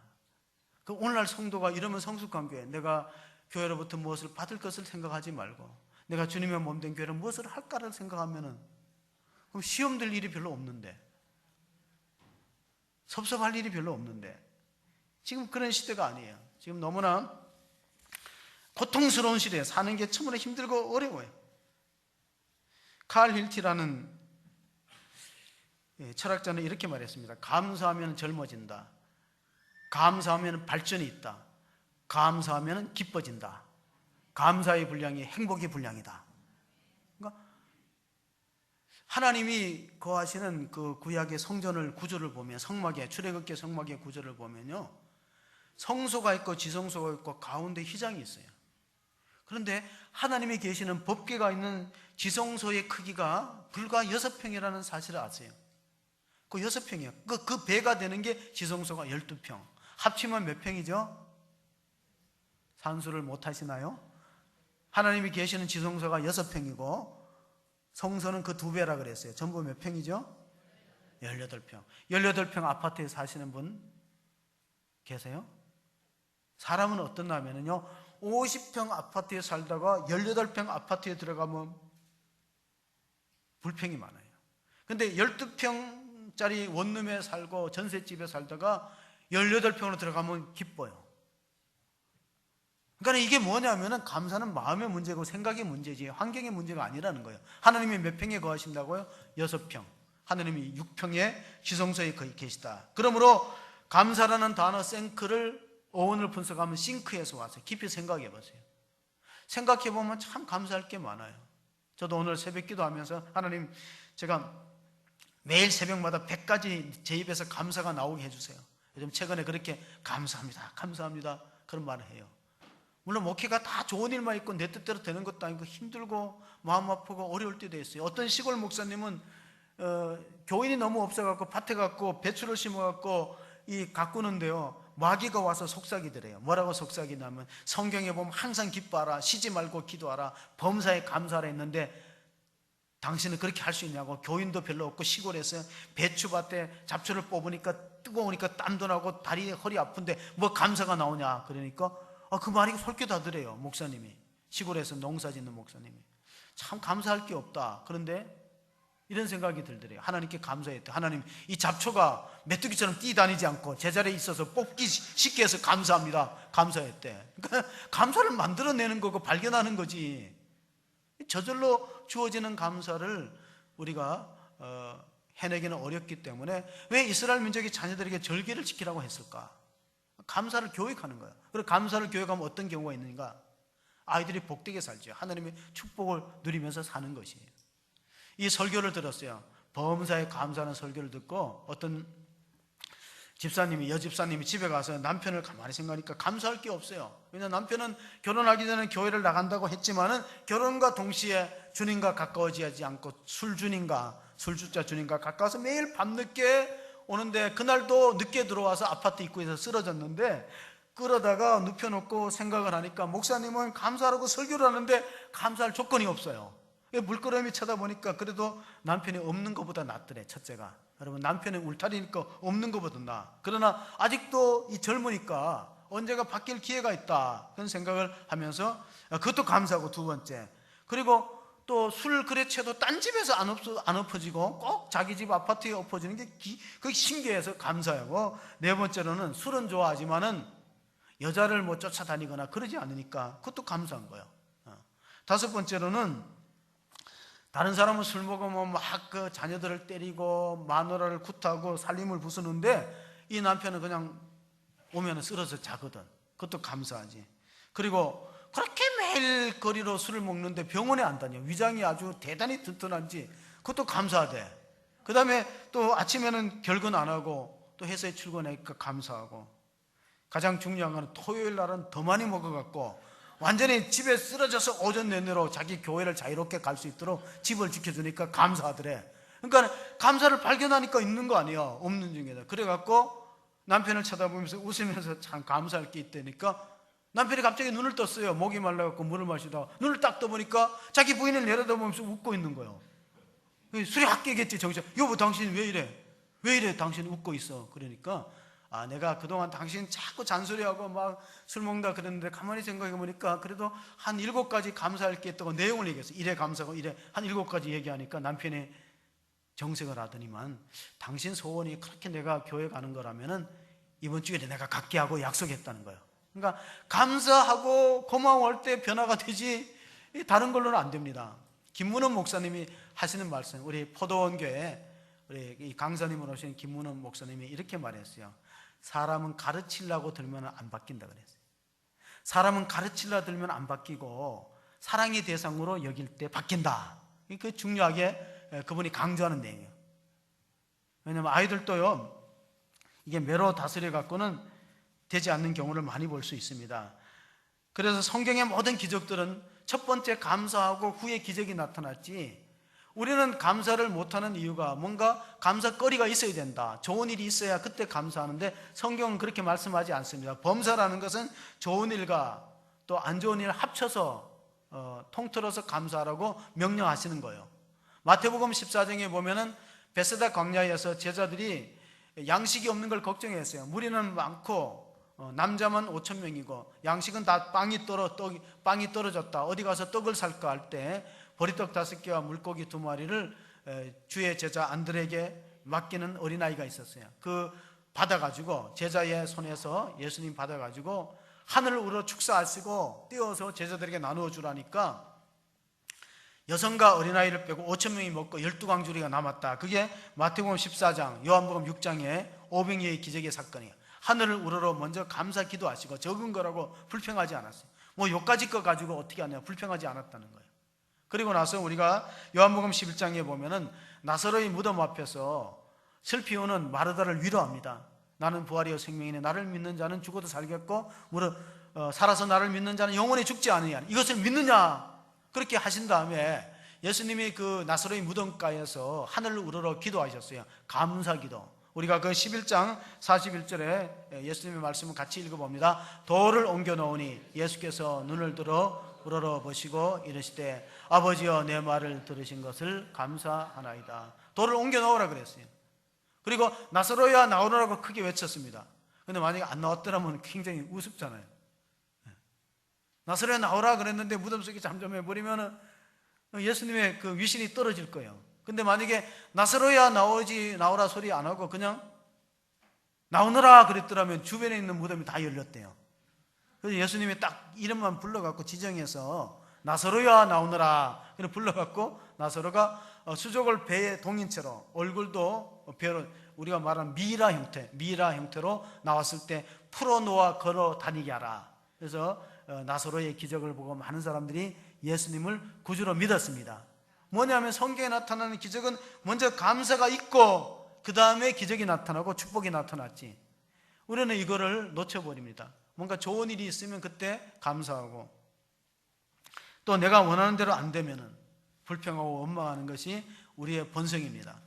오늘날 성도가 이러면 성숙한 교회, 내가 교회로부터 무엇을 받을 것을 생각하지 말고 내가 주님의 몸된 교회로 무엇을 할까를 생각하면은 그럼 시험 들 일이 별로 없는데, 섭섭할 일이 별로 없는데, 지금 그런 시대가 아니에요. 지금 너무나 고통스러운 시대에 사는 게 참으로 힘들고 어려워요. 칼 힐티라는 철학자는 이렇게 말했습니다. 감사하면 젊어진다. 감사하면 발전이 있다. 감사하면 기뻐진다. 감사의 분량이 행복의 분량이다. 그러니까 하나님이 거하시는 그 구약의 성전을 구조를 보면, 성막의 출애굽기 성막의 구조를 보면요, 성소가 있고 지성소가 있고 가운데 휘장이 있어요. 그런데 하나님이 계시는 법궤가 있는 지성소의 크기가 불과 6평이라는 사실을 아세요? 그 6평이에요. 그 배가 되는 게 지성소가 12평. 합치면 몇 평이죠? 산수를 못 하시나요? 하나님이 계시는 지성소가 6평이고 성소는 그 2배라 그랬어요. 전부 몇 평이죠? 18평. 18평 아파트에 사시는 분 계세요? 사람은 어떠냐면요, 50평 아파트에 살다가 18평 아파트에 들어가면 불평이 많아요. 근데 12평짜리 원룸에 살고 전셋집에 살다가 18평으로 들어가면 기뻐요. 그러니까 이게 뭐냐면은 감사는 마음의 문제고 생각의 문제지 환경의 문제가 아니라는 거예요. 하나님이 몇 평에 거하신다고요? 6평. 하나님이 6평에 지성소에 거기 계시다. 그러므로 감사라는 단어 생크를 어원을 분석하면 싱크에서 와서 깊이 생각해 보세요. 생각해 보면 참 감사할 게 많아요. 저도 오늘 새벽 기도하면서 하나님, 제가 매일 새벽마다 100가지 제 입에서 감사가 나오게 해주세요. 요즘 최근에 그렇게 감사합니다, 감사합니다 그런 말을 해요. 물론 목회가 다 좋은 일만 있고 내 뜻대로 되는 것도 아니고 힘들고 마음 아프고 어려울 때도 있어요. 어떤 시골 목사님은 교인이 너무 없어갖고 밭에 갖고 배추를 심어갖고 가꾸는데요, 마귀가 와서 속삭이더래요. 뭐라고 속삭이냐면 성경에 보면 항상 기뻐하라, 쉬지 말고 기도하라, 범사에 감사하라 했는데 당신은 그렇게 할 수 있냐고. 교인도 별로 없고 시골에서 배추밭에 잡초를 뽑으니까 뜨거우니까 땀도 나고 다리 허리 아픈데 뭐 감사가 나오냐. 그러니까 그 말이 솔깃하더래요. 목사님이, 시골에서 농사 짓는 목사님이. 참 감사할 게 없다. 그런데 이런 생각이 들더래요. 하나님께 감사했대. 하나님, 이 잡초가 메뚜기처럼 뛰다니지 않고 제자리에 있어서 뽑기 쉽게 해서 감사합니다. 감사했대. 그러니까 감사를 만들어내는 거고 발견하는 거지. 저절로 주어지는 감사를 우리가 해내기는 어렵기 때문에 왜 이스라엘 민족이 자녀들에게 절기를 지키라고 했을까? 감사를 교육하는 거예요. 그리고 감사를 교육하면 어떤 경우가 있는가? 아이들이 복되게 살죠. 하나님의 축복을 누리면서 사는 것이에요. 이 설교를 들었어요. 범사에 감사하는 설교를 듣고 어떤 여집사님이 집에 가서 남편을 가만히 생각하니까 감사할 게 없어요. 왜냐하면 남편은 결혼하기 전에 교회를 나간다고 했지만은 결혼과 동시에 주님과 가까워지지 않고 술주자 주님과 가까워서 매일 밤늦게 오는데 그날도 늦게 들어와서 아파트 입구에서 쓰러졌는데 그러다가 눕혀놓고 생각을 하니까 목사님은 감사하라고 설교를 하는데 감사할 조건이 없어요. 물끄러미 쳐다보니까 그래도 남편이 없는 것보다 낫더래. 첫째가, 여러분, 남편이 울타리니까 없는 것보다 나아. 그러나 아직도 이 젊으니까 언제가 바뀔 기회가 있다, 그런 생각을 하면서 그것도 감사하고, 두 번째, 그리고 또 술 그래 채도 딴 집에서 안 엎어지고 꼭 자기 집 아파트에 엎어지는 게 그게 신기해서 감사하고, 네 번째로는 술은 좋아하지만은 여자를 뭐 쫓아다니거나 그러지 않으니까 그것도 감사한 거예요. 다섯 번째로는 다른 사람은 술 먹으면 막 그 자녀들을 때리고 마누라를 굿하고 살림을 부수는데 이 남편은 그냥 오면 쓰러져 자거든. 그것도 감사하지. 그리고 그렇게 매일 거리로 술을 먹는데 병원에 안 다녀. 위장이 아주 대단히 튼튼한지 그것도 감사하대. 그 다음에 또 아침에는 결근 안 하고 또 회사에 출근하니까 감사하고, 가장 중요한 건 토요일 날은 더 많이 먹어갖고 완전히 집에 쓰러져서 오전 내내로 자기 교회를 자유롭게 갈 수 있도록 집을 지켜주니까 감사하더래. 그러니까 감사를 발견하니까 있는 거 아니야, 없는 중에다. 그래갖고 남편을 쳐다보면서 웃으면서 참 감사할 게 있다니까 남편이 갑자기 눈을 떴어요. 목이 말라갖고 물을 마시다가 눈을 딱 떠보니까 자기 부인을 내려다보면서 웃고 있는 거예요. 술이 확 깨겠지. 정신, 여보 당신 왜 이래? 왜 이래 당신 웃고 있어? 그러니까 내가 그동안 당신 자꾸 잔소리하고 막 술 먹는다 그랬는데 가만히 생각해보니까 그래도 한 7가지 감사할 게 있다고 내용을 얘기했어. 이래 감사하고 이래 한 7가지 얘기하니까 남편이 정색을 하더니만, 당신 소원이 그렇게 내가 교회 가는 거라면은 이번 주에 내가 갖게 하고 약속했다는 거예요. 그러니까 감사하고 고마워할 때 변화가 되지 다른 걸로는 안 됩니다. 김문원 목사님이 하시는 말씀, 우리 포도원 교회 우리 이 강사님으로 오신 김문원 목사님이 이렇게 말했어요. 사람은 가르치려고 들면 안 바뀐다 그랬어요. 사람은 가르치려고 들면 안 바뀌고 사랑의 대상으로 여길 때 바뀐다. 그 중요하게 그분이 강조하는 내용이에요. 왜냐하면 아이들도요, 이게 매로 다스려 갖고는 되지 않는 경우를 많이 볼 수 있습니다. 그래서 성경의 모든 기적들은 첫 번째 감사하고 후에 기적이 나타났지, 우리는 감사를 못하는 이유가 뭔가 감사거리가 있어야 된다, 좋은 일이 있어야 그때 감사하는데 성경은 그렇게 말씀하지 않습니다. 범사라는 것은 좋은 일과 또 안 좋은 일을 합쳐서 통틀어서 감사하라고 명령하시는 거예요. 마태복음 14장에 보면은 베세다 광야에서 제자들이 양식이 없는 걸 걱정했어요. 무리는 많고 남자만 5,000명이고 양식은 다 빵이 떨어졌다. 어디 가서 떡을 살까 할 때 보리떡 5개와 물고기 2마리를 주의 제자 안드레에게 맡기는 어린아이가 있었어요. 그 받아가지고 제자의 손에서 예수님 받아가지고 하늘을 우러 축사하시고 떼어서 제자들에게 나누어 주라니까 여성과 어린아이를 빼고 5,000명이 먹고 12광주리가 남았다. 그게 마태복음 14장, 요한복음 6장의 오병이의 기적의 사건이에요. 하늘을 우러러 먼저 감사 기도하시고 적은 거라고 불평하지 않았어요. 뭐 요까지 거 가지고 어떻게 하냐, 불평하지 않았다는 거예요. 그리고 나서 우리가 요한복음 11장에 보면은 나사로의 무덤 앞에서 슬피 우는 마르다를 위로합니다. 나는 부활이요 생명이니 나를 믿는 자는 죽어도 살겠고 살아서 나를 믿는 자는 영원히 죽지 않으냐. 이것을 믿느냐? 그렇게 하신 다음에 예수님이 그 나사로의 무덤가에서 하늘을 우러러 기도하셨어요. 감사 기도. 우리가 그 11장 41절에 예수님의 말씀을 같이 읽어봅니다. 돌을 옮겨 놓으니 예수께서 눈을 들어 우러러 보시고 이르시되 아버지여 내 말을 들으신 것을 감사하나이다. 돌을 옮겨 놓으라 그랬어요. 그리고 나사로야 나오라고 크게 외쳤습니다. 근데 만약에 안 나왔더라면 굉장히 우습잖아요. 나사로야 나오라 그랬는데 무덤 속에 잠잠해 버리면 예수님의 그 위신이 떨어질 거예요. 근데 만약에 나사로야 나오라 소리 안 하고 그냥 나오너라 그랬더라면 주변에 있는 무덤이 다 열렸대요. 그래서 예수님이 딱 이름만 불러갖고 지정해서 나사로야 나오너라 그래 불러갖고 나사로가 수족을 배에 동인 채로 얼굴도 배로 우리가 말하는 미라 형태로 나왔을 때 풀어놓아 걸어 다니게 하라. 그래서 나사로의 기적을 보고 많은 사람들이 예수님을 구주로 믿었습니다. 뭐냐면 성경에 나타나는 기적은 먼저 감사가 있고 그 다음에 기적이 나타나고 축복이 나타났지. 우리는 이거를 놓쳐버립니다. 뭔가 좋은 일이 있으면 그때 감사하고 또 내가 원하는 대로 안 되면은 불평하고 원망하는 것이 우리의 본성입니다.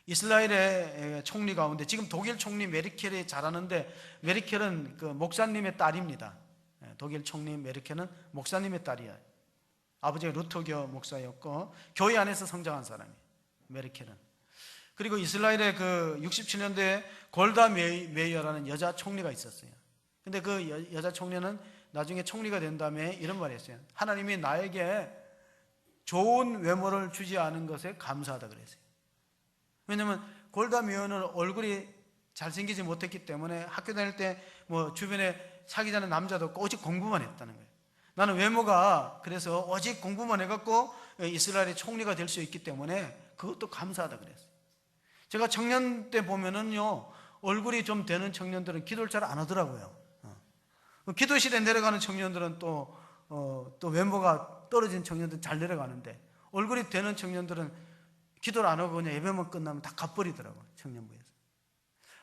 이스라엘의 총리 가운데 지금 독일 총리 메르켈이 잘하는데 메르켈은 그 목사님의 딸입니다. 독일 총리 메르켈은 목사님의 딸이에요. 아버지가 루터교 목사였고 교회 안에서 성장한 사람이에요. 메르켈은. 그리고 이스라엘의 그 67년도에 골다 메이어라는 여자 총리가 있었어요. 근데 그 여자 총리는 나중에 총리가 된 다음에 이런 말을 했어요. 하나님이 나에게 좋은 외모를 주지 않은 것에 감사하다 그랬어요. 왜냐하면 골다 메이어는 얼굴이 잘생기지 못했기 때문에 학교 다닐 때 뭐 주변에 사귀자는 남자도 없고 오직 공부만 했다는 거예요. 나는 외모가 그래서 오직 공부만 해갖고 이스라엘의 총리가 될 수 있기 때문에 그것도 감사하다 그랬어요. 제가 청년 때 보면은요 얼굴이 좀 되는 청년들은 기도를 잘 안 하더라고요. 기도실에 내려가는 청년들은 또 외모가 떨어진 청년들은 잘 내려가는데 얼굴이 되는 청년들은 기도를 안 하고 그냥 예배만 끝나면 다 갚버리더라고요. 청년부에서.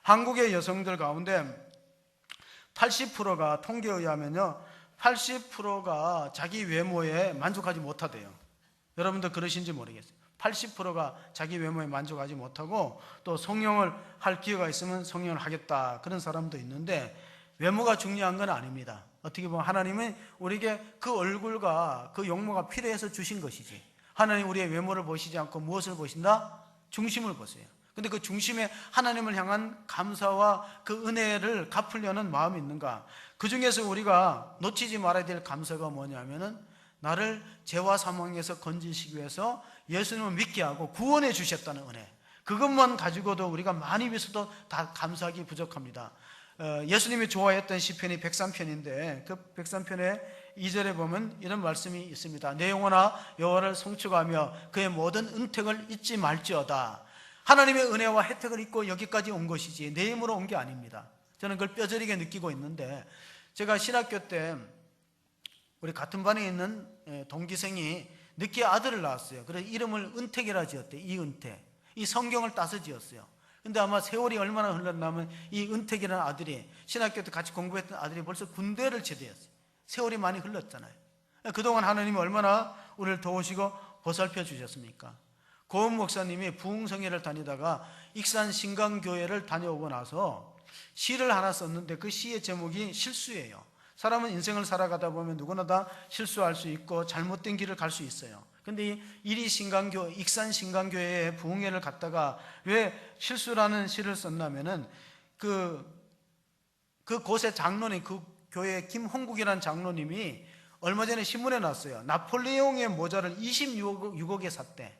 한국의 여성들 가운데 80%가 통계에 의하면요 80%가 자기 외모에 만족하지 못하대요. 여러분도 그러신지 모르겠어요. 80%가 자기 외모에 만족하지 못하고 또 성령을 할 기회가 있으면 성령을 하겠다 그런 사람도 있는데 외모가 중요한 건 아닙니다. 어떻게 보면 하나님은 우리에게 그 얼굴과 그 용모가 필요해서 주신 것이지 하나님 우리의 외모를 보시지 않고 무엇을 보신다? 중심을 보세요. 근데 그 중심에 하나님을 향한 감사와 그 은혜를 갚으려는 마음이 있는가? 그 중에서 우리가 놓치지 말아야 될 감사가 뭐냐면은 나를 죄와 사망에서 건지시기 위해서 예수님을 믿게 하고 구원해 주셨다는 은혜. 그것만 가지고도 우리가 많이 비서도 다 감사하기 부족합니다. 예수님이 좋아했던 시편이 103편인데 그 103편의 2절에 보면 이런 말씀이 있습니다. 내 영혼아 여호와를 송축하며 그의 모든 은택을 잊지 말지어다. 하나님의 은혜와 혜택을 잊고 여기까지 온 것이지 내 힘으로 온 게 아닙니다. 저는 그걸 뼈저리게 느끼고 있는데 제가 신학교 때 우리 같은 반에 있는 동기생이 늦게 아들을 낳았어요. 그래서 이름을 은택이라 지었대요. 이은택. 이 성경을 따서 지었어요. 근데 아마 세월이 얼마나 흘렀냐면 이 은택이라는 아들이 신학교 때 같이 공부했던 아들이 벌써 군대를 제대했어요. 세월이 많이 흘렀잖아요. 그동안 하나님이 얼마나 우리를 도우시고 보살펴 주셨습니까? 고은 목사님이 부흥성회를 다니다가 익산 신강교회를 다녀오고 나서 시를 하나 썼는데 그 시의 제목이 실수예요. 사람은 인생을 살아가다 보면 누구나 다 실수할 수 있고 잘못된 길을 갈 수 있어요. 근데 익산 신강교회에 부흥회를 갔다가 왜 실수라는 시를 썼냐면은 그 곳의 장로님, 그 교회 김홍국이라는 장로님이 얼마 전에 신문에 났어요. 나폴레옹의 모자를 26억에 샀대.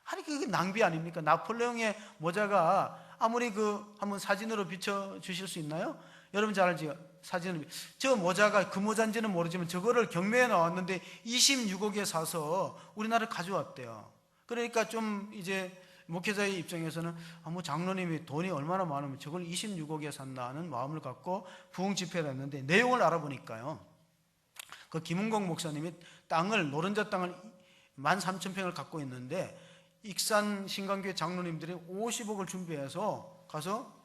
아니 그게 낭비 아닙니까? 나폴레옹의 모자가 아무리 한번 사진으로 비춰 주실 수 있나요? 여러분 잘 알죠? 사진을 저 모자가 그 모자인지는 모르지만 저거를 경매에 나왔는데 26억에 사서 우리나라에 가져왔대요. 그러니까 좀 이제 목회자의 입장에서는 뭐 장로님이 돈이 얼마나 많으면 저걸 26억에 산다는 마음을 갖고 부흥 집회를 했는데 내용을 알아보니까요. 그 김은공 목사님이 노른자 땅을 13,000평을 갖고 있는데 익산 신강교회 장로님들이 50억을 준비해서 가서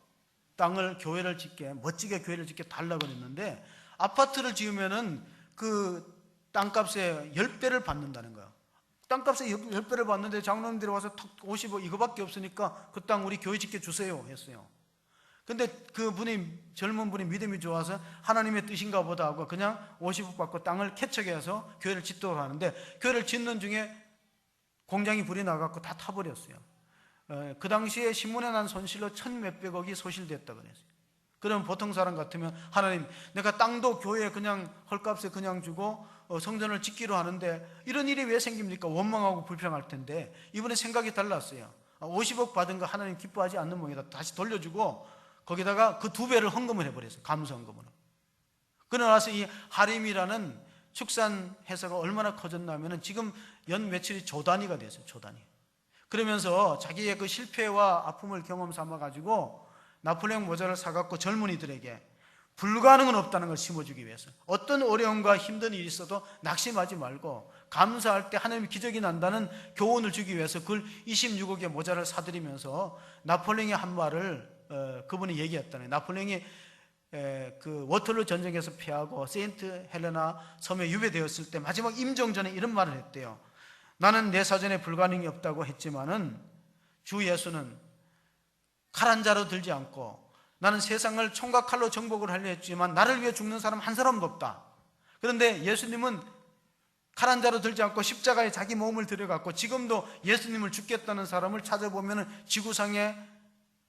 땅을 교회를 짓게 멋지게 교회를 짓게 달라고 그랬는데 아파트를 지으면은 그 땅값의 10배를 받는다는 거예요. 땅값에 10배를 받는데 장로님들이 와서 탁 50억 이거밖에 없으니까 그 땅 우리 교회 짓게 주세요 했어요. 근데 그분이, 젊은 분이 믿음이 좋아서 하나님의 뜻인가 보다 하고 그냥 50억 받고 땅을 개척해서 교회를 짓도록 하는데, 교회를 짓는 중에 공장이 불이 나갖고 다 타버렸어요. 그 당시에 신문에 난 손실로 1,몇백억이 소실됐다 그랬어요. 그럼 보통 사람 같으면, 하나님 내가 땅도 교회에 그냥 헐값에 그냥 주고 성전을 짓기로 하는데 이런 일이 왜 생깁니까? 원망하고 불평할 텐데, 이번에 생각이 달랐어요. 50억 받은 거 하나님 기뻐하지 않는 모양이다. 다시 돌려주고 거기다가 그 2배를 헌금을 해버렸어요. 감사 헌금으로. 그러고 나서 이 하림이라는 축산 회사가 얼마나 커졌냐면 지금 연 매출이 조 단위가 됐어요. 조 단위. 그러면서 자기의 그 실패와 아픔을 경험 삼아가지고 나폴레옹 모자를 사갖고 젊은이들에게 불가능은 없다는 걸 심어주기 위해서, 어떤 어려움과 힘든 일이 있어도 낙심하지 말고 감사할 때 하나님의 기적이 난다는 교훈을 주기 위해서 그걸 26억의 모자를 사드리면서 나폴레옹의 한 말을 그분이 얘기했다네. 나폴레옹이 그 워털루 전쟁에서 패하고 세인트 헬레나 섬에 유배되었을 때 마지막 임종전에 이런 말을 했대요. 나는 내 사전에 불가능이 없다고 했지만은 주 예수는 칼 한 자로 들지 않고, 나는 세상을 총과 칼로 정복을 하려 했지만 나를 위해 죽는 사람 한 사람도 없다. 그런데 예수님은 칼 한 자로 들지 않고 십자가에 자기 몸을 들여갖고 지금도 예수님을 죽겠다는 사람을 찾아보면 지구상에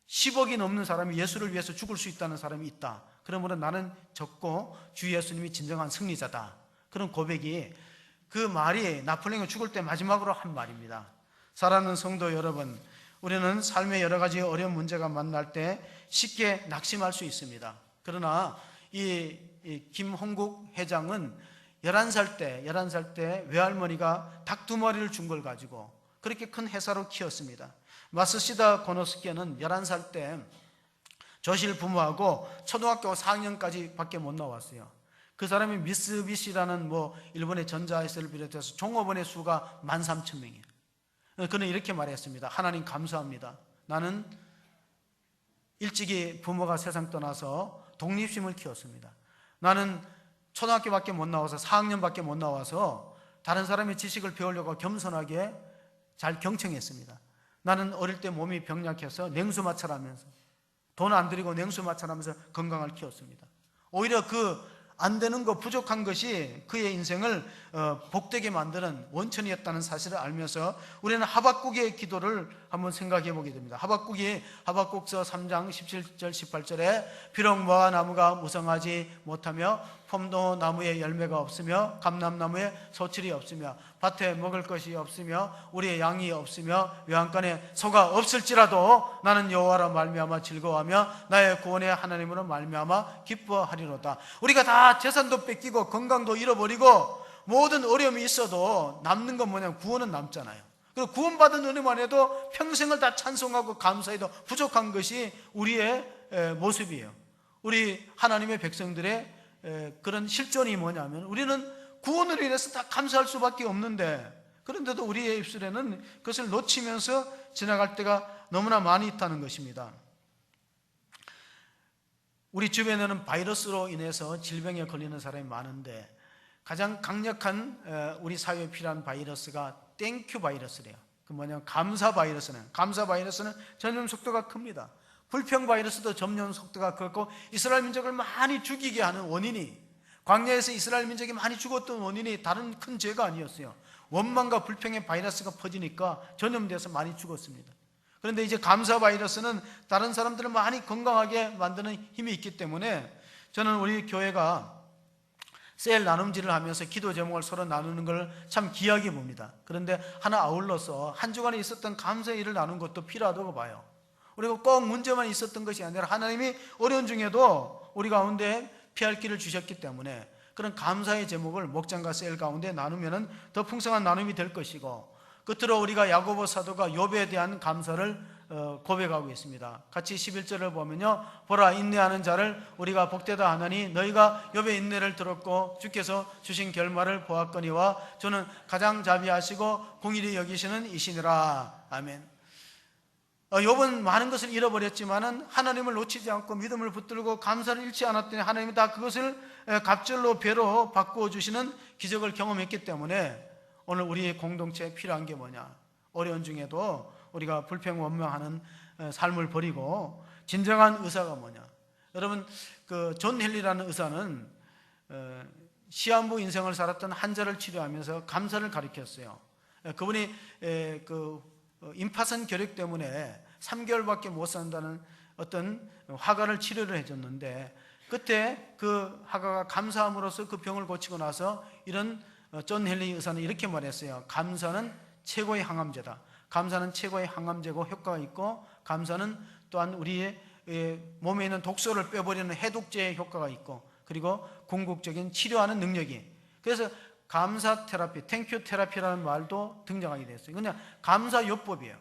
10억이 넘는 사람이 예수를 위해서 죽을 수 있다는 사람이 있다. 그러므로 나는 적고 주 예수님이 진정한 승리자다. 그런 고백이, 그 말이 나폴레옹이 죽을 때 마지막으로 한 말입니다. 사랑하는 성도 여러분, 우리는 삶의 여러 가지 어려운 문제가 만날 때 쉽게 낙심할 수 있습니다. 그러나 이 김홍국 회장은 11살 때 외할머니가 닭 2마리를 준 걸 가지고 그렇게 큰 회사로 키웠습니다. 마스시다 고노스케는 11살 때 조실 부모하고 초등학교 4학년까지 밖에 못 나왔어요. 그 사람이 미쓰비시라는 일본의 전자회사를 비롯해서 종업원의 수가 13,000명이에요. 그는 이렇게 말했습니다. 하나님 감사합니다. 나는 일찍이 부모가 세상 떠나서 독립심을 키웠습니다. 나는 초등학교밖에 못 나와서 4학년밖에 못 나와서 다른 사람의 지식을 배우려고 겸손하게 잘 경청했습니다. 나는 어릴 때 몸이 병약해서 냉수 마찰하면서, 돈 안 들이고 냉수 마찰하면서 건강을 키웠습니다. 오히려 그 안 되는 거, 부족한 것이 그의 인생을 복되게 만드는 원천이었다는 사실을 알면서 우리는 하박국의 기도를 한번 생각해 보게 됩니다. 하박국서 3장 17절 18절에 비록 무화과나무가 무성하지 못하며 폼도나무에 열매가 없으며 감람나무에 소출이 없으며 밭에 먹을 것이 없으며 우리의 양이 없으며 외양간에 소가 없을지라도 나는 여호와로 말미암아 즐거워하며 나의 구원의 하나님으로 말미암아 기뻐하리로다. 우리가 다 재산도 뺏기고 건강도 잃어버리고 모든 어려움이 있어도 남는 건 뭐냐면 구원은 남잖아요. 그리고 구원받은 은혜만 해도 평생을 다 찬송하고 감사해도 부족한 것이 우리의 모습이에요. 우리 하나님의 백성들의 그런 실존이 뭐냐면, 우리는 구원을 인해서 다 감사할 수밖에 없는데, 그런데도 우리의 입술에는 그것을 놓치면서 지나갈 때가 너무나 많이 있다는 것입니다. 우리 주변에는 바이러스로 인해서 질병에 걸리는 사람이 많은데 가장 강력한 우리 사회에 필요한 바이러스가 땡큐 바이러스래요. 그 뭐냐면 감사 바이러스는 전염 속도가 큽니다. 불평 바이러스도 전염 속도가 크고, 이스라엘 민족을 많이 죽이게 하는 원인이, 광야에서 이스라엘 민족이 많이 죽었던 원인이 다른 큰 죄가 아니었어요. 원망과 불평의 바이러스가 퍼지니까 전염돼서 많이 죽었습니다. 그런데 이제 감사 바이러스는 다른 사람들을 많이 건강하게 만드는 힘이 있기 때문에, 저는 우리 교회가 셀 나눔질을 하면서 기도 제목을 서로 나누는 걸 참 귀하게 봅니다. 그런데 하나 아울러서 한 주간에 있었던 감사의 일을 나누는 것도 필요하다고 봐요. 우리가 꼭 문제만 있었던 것이 아니라 하나님이 어려운 중에도 우리 가운데 피할 길을 주셨기 때문에 그런 감사의 제목을 목장과 셀 가운데 나누면 더 풍성한 나눔이 될 것이고, 끝으로 우리가 야고보 사도가 욥에 대한 감사를 고백하고 있습니다. 같이 11절을 보면요, 보라 인내하는 자를 우리가 복되다 하나니 너희가 욥의 인내를 들었고 주께서 주신 결말을 보았거니와 저는 가장 자비하시고 공의를 여기시는 이시니라. 아멘. 욥은 많은 것을 잃어버렸지만은 하나님을 놓치지 않고 믿음을 붙들고 감사를 잃지 않았더니 하나님이 다 그것을 갑절로 배로 바꾸어 주시는 기적을 경험했기 때문에 오늘 우리의 공동체에 필요한 게 뭐냐? 어려운 중에도 우리가 불평원명하는 삶을 버리고 진정한 의사가 뭐냐? 여러분, 그 존 헨리라는 의사는 시한부 인생을 살았던 환자를 치료하면서 감사를 가르쳤어요. 그분이 그 임파선 결핵 때문에 3개월밖에 못 산다는 어떤 화가를 치료를 해줬는데, 그때 그 화가가 감사함으로써 그 병을 고치고 나서 이런 존 헨리 의사는 이렇게 말했어요. 감사는 최고의 항암제다. 감사는 최고의 항암제고 효과가 있고, 감사는 또한 우리의 몸에 있는 독소를 빼버리는 해독제의 효과가 있고, 그리고 궁극적인 치료하는 능력이. 그래서 감사 테라피, 땡큐 테라피라는 말도 등장하게 됐어요. 그냥 감사요법이에요.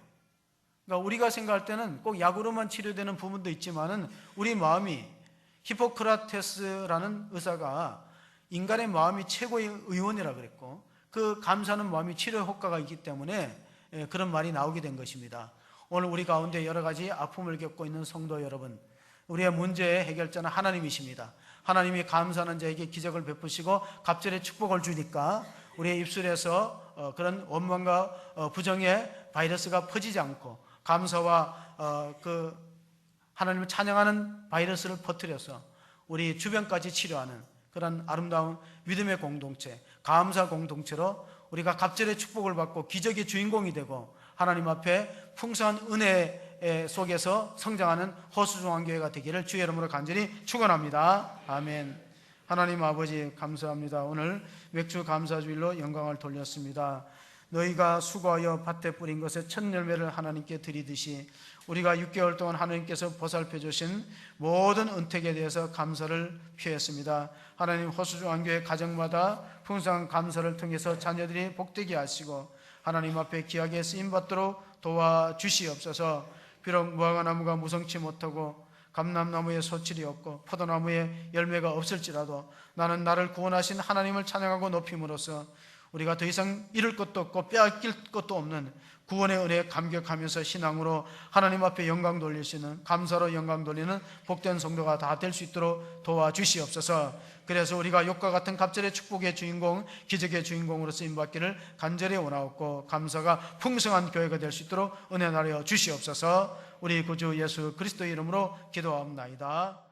그러니까 우리가 생각할 때는 꼭 약으로만 치료되는 부분도 있지만은 우리 마음이, 히포크라테스라는 의사가 인간의 마음이 최고의 의원이라 그랬고, 그 감사는 마음이 치료 효과가 있기 때문에 그런 말이 나오게 된 것입니다. 오늘 우리 가운데 여러 가지 아픔을 겪고 있는 성도 여러분, 우리의 문제의 해결자는 하나님이십니다. 하나님이 감사하는 자에게 기적을 베푸시고 갑절의 축복을 주니까 우리의 입술에서 그런 원망과 부정의 바이러스가 퍼지지 않고, 감사와 그 하나님을 찬양하는 바이러스를 퍼뜨려서 우리 주변까지 치료하는 그런 아름다운 믿음의 공동체, 감사 공동체로 우리가 갑절의 축복을 받고 기적의 주인공이 되고 하나님 앞에 풍성한 은혜 속에서 성장하는 호수중앙교회가 되기를 주의 이름으로 간절히 축원합니다. 아멘. 하나님 아버지 감사합니다. 오늘 맥주 감사주일로 영광을 돌렸습니다. 너희가 수고하여 밭에 뿌린 것에 첫 열매를 하나님께 드리듯이 우리가 6개월 동안 하나님께서 보살펴 주신 모든 은택에 대해서 감사를 표했습니다. 하나님, 호수중앙교회 가정마다 풍성한 감사를 통해서 자녀들이 복되게 하시고 하나님 앞에 귀하게 쓰임받도록 도와주시옵소서. 비록 무화과나무가 무성치 못하고 감람나무에 소출이 없고 포도나무에 열매가 없을지라도 나는 나를 구원하신 하나님을 찬양하고 높임으로써 우리가 더 이상 잃을 것도 없고 빼앗길 것도 없는 구원의 은혜에 감격하면서 신앙으로 하나님 앞에 영광 돌릴 수 있는, 감사로 영광 돌리는 복된 성도가 다 될 수 있도록 도와주시옵소서. 그래서 우리가 욕과 같은 갑절의 축복의 주인공, 기적의 주인공으로 쓰임받기를 간절히 원하옵고, 감사가 풍성한 교회가 될 수 있도록 은혜 나려 주시옵소서. 우리 구주 예수 그리스도의 이름으로 기도하옵나이다.